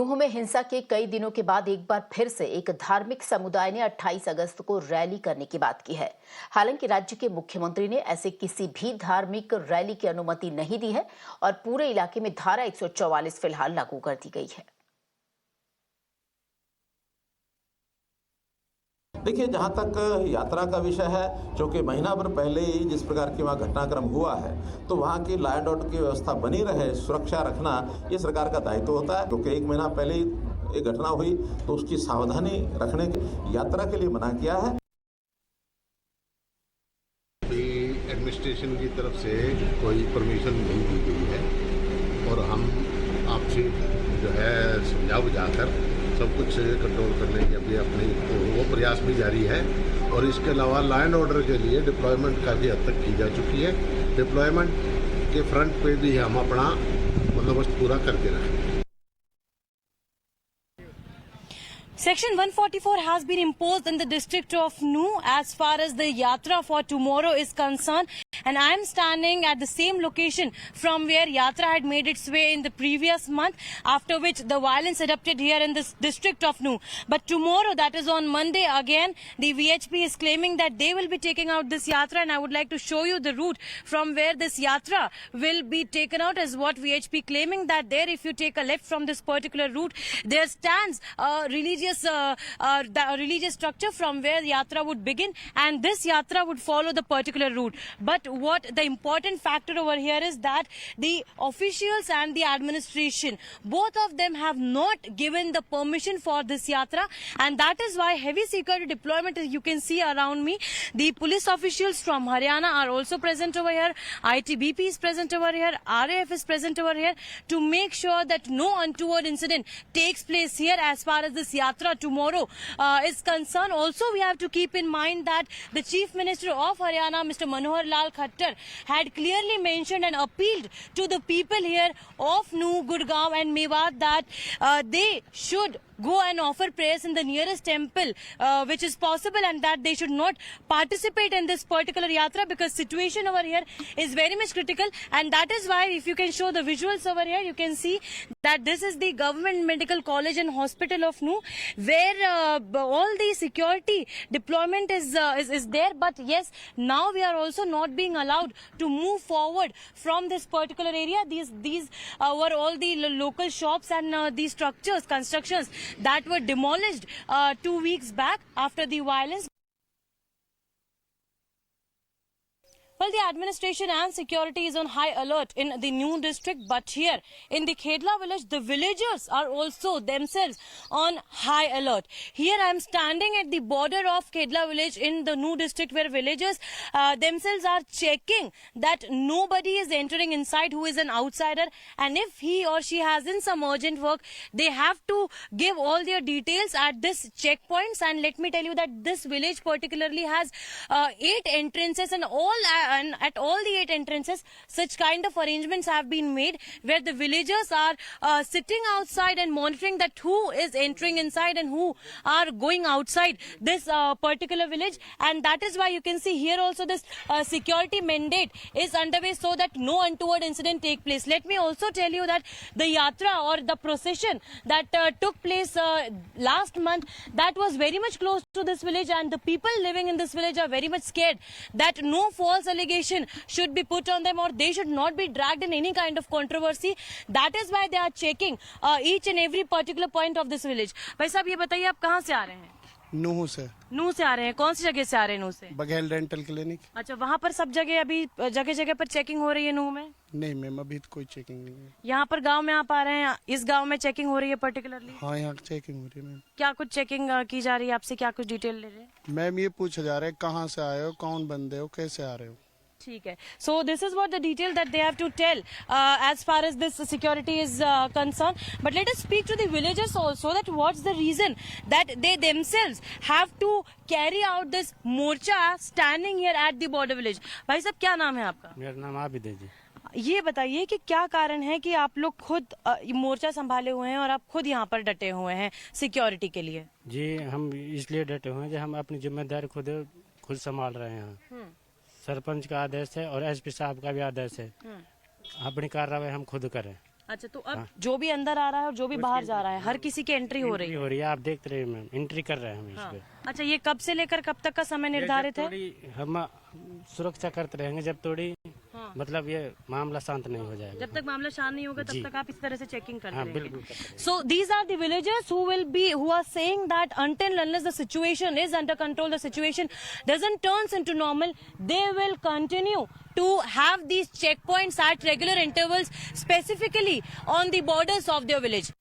नूह में हिंसा के कई दिनों के बाद एक बार फिर से एक धार्मिक समुदाय ने 28 अगस्त को रैली करने की बात की है। हालांकि राज्य के मुख्यमंत्री ने ऐसे किसी भी धार्मिक रैली की अनुमति नहीं दी है और पूरे इलाके में धारा 144 फिलहाल लागू कर दी गई है। देखिए, जहाँ तक यात्रा का विषय है, चूँकि महीना भर पहले ही जिस प्रकार की वहाँ घटनाक्रम हुआ है, तो वहाँ की लॉ एंड ऑर्डर की व्यवस्था बनी रहे, सुरक्षा रखना ये सरकार का दायित्व होता है। क्योंकि एक महीना पहले ही एक घटना हुई तो उसकी सावधानी रखने की यात्रा के लिए मना किया है। एडमिनिस्ट्रेशन की तरफ से कोई परमिशन नहीं दी गई है और हम आपसे जो है समझा बुझाकर सब कुछ कंट्रोल करने के अभी अपने वो प्रयास भी जारी है। और इसके अलावा लॉ एंड ऑर्डर के लिए डिप्लॉयमेंट काफ़ी हद तक की जा चुकी है। डिप्लॉयमेंट के फ्रंट पे भी हम अपना बंदोबस्त पूरा करके रखें। Section 144 has been imposed in the district of Nuh as far as the Yatra for tomorrow is concerned. And I am standing at the same location from where Yatra had made its way in the previous month, after which the violence erupted here in this district of Nuh. But tomorrow, that is on Monday, again, the VHP is claiming that they will be taking out this Yatra, and I would like to show you the route from where this Yatra will be taken out, as what VHP claiming that there, if you take a left from this particular route, there stands a religious structure from where Yatra would begin, and this Yatra would follow the particular route. But what the important factor over here is that the officials and the administration, both of them have not given the permission for this Yatra, and that is why heavy security deployment, as you can see around me, the police officials from Haryana are also present over here, ITBP is present over here, RAF is present over here to make sure that no untoward incident takes place here as far as this Yatra tomorrow is concerned. Also, we have to keep in mind that the Chief Minister of Haryana, Mr. Manohar Lal Khattar, had clearly mentioned and appealed to the people here of Nuh, Gurgaon and Mewat that they should go and offer prayers in the nearest temple which is possible, and that they should not participate in this particular yatra because situation over here is very much critical. And that is why, if you can show the visuals over here, you can see that this is the Government Medical College and Hospital of Nuh, where all the security deployment is there. But yes, now we are also not being allowed to move forward from this particular area. These were all the local shops and these structures, constructions that were demolished 2 weeks back after the violence. Well, the administration and security is on high alert in the Nuh district, but here in the Khedla village, the villagers are also themselves on high alert. Here I am standing at the border of Khedla village in the Nuh district, where villagers themselves are checking that nobody is entering inside who is an outsider, and if he or she has in some urgent work, they have to give all their details at this checkpoints. And let me tell you that this village particularly has 8 entrances, and at all the 8 entrances, such kind of arrangements have been made where the villagers are sitting outside and monitoring that who is entering inside and who are going outside this particular village. And that is why you can see here also this security mandate is underway so that no untoward incident take place. Let me also tell you that the yatra or the procession that took place last month, that was very much close to this village, and the people living in this village are very much scared that no false allegation should be put on them or they should not be dragged in any kind of controversy. That is why they are checking each and every particular point of this village. भाई साहब, ये बताइए आप कहाँ से आ रहे हैं? नूह से। नूह से आ रहे हैं। कौन सी जगह से आ रहे हैं नूह से? Baghel dental clinic. अच्छा, वहाँ पर सब जगह अभी जगह जगह पर चेकिंग हो रही है नूह में? नहीं मैम, अभी तो कोई चेकिंग नहीं है। यहाँ पर गांव में आप आ रहे हैं, इस गांव में चेकिंग हो रही है पर्टिकुलरली? हाँ, यहाँ चेकिंग हो रही है मैम। क्या कुछ चेकिंग की जा रही है? आपसे क्या कुछ डिटेल ले रहे हैं? मैम ये पूछा जा रहा है कहाँ से आए हो, कौन बंदे हो, कैसे आ रहे हो। ठीक है. So this is what the detail that they have to tell as far as this security is concerned. But let us speak to the villagers also, that what's the reason that they themselves have to carry out this morcha standing here at the border village. भाई साहब, क्या नाम है आपका? मेरा नाम आबिद है जी। ये बताइए कि क्या कारण है कि आप लोग खुद मोर्चा संभाले हुए हैं और आप खुद यहाँ पर डटे हुए हैं सिक्योरिटी के लिए? जी, हम इसलिए डटे हुए हैं कि हम अपनी जिम्मेदारी खुद संभाल रहे हैं। सरपंच का आदेश है और एसपी साहब का भी आदेश है, अपनी कार्रवाई हम खुद करें। अच्छा, तो अब जो भी अंदर आ रहा है और जो भी बाहर जा रहा है, हर किसी की एंट्री हो रही है। हो रही है, आप देख रहे हैं मैम, एंट्री कर रहे हैं हम हाँ। इस पे। अच्छा, ये कब से लेकर कब तक का समय निर्धारित है? हम सुरक्षा करते रहेंगे जब थोड़ी हाँ। मतलब ये मामला शांत नहीं हो जाएगा। जब तक मामला शांत नहीं होगा तब जी। तक आप इस तरह से चेकिंग करते हाँ, रहेंगे। बिल्कुल करते रहेंगे। So these are the villagers who are saying that until unless the situation is under control, the situation doesn't turns into normal, they will continue to have these checkpoints at regular intervals, specifically on the borders of their village.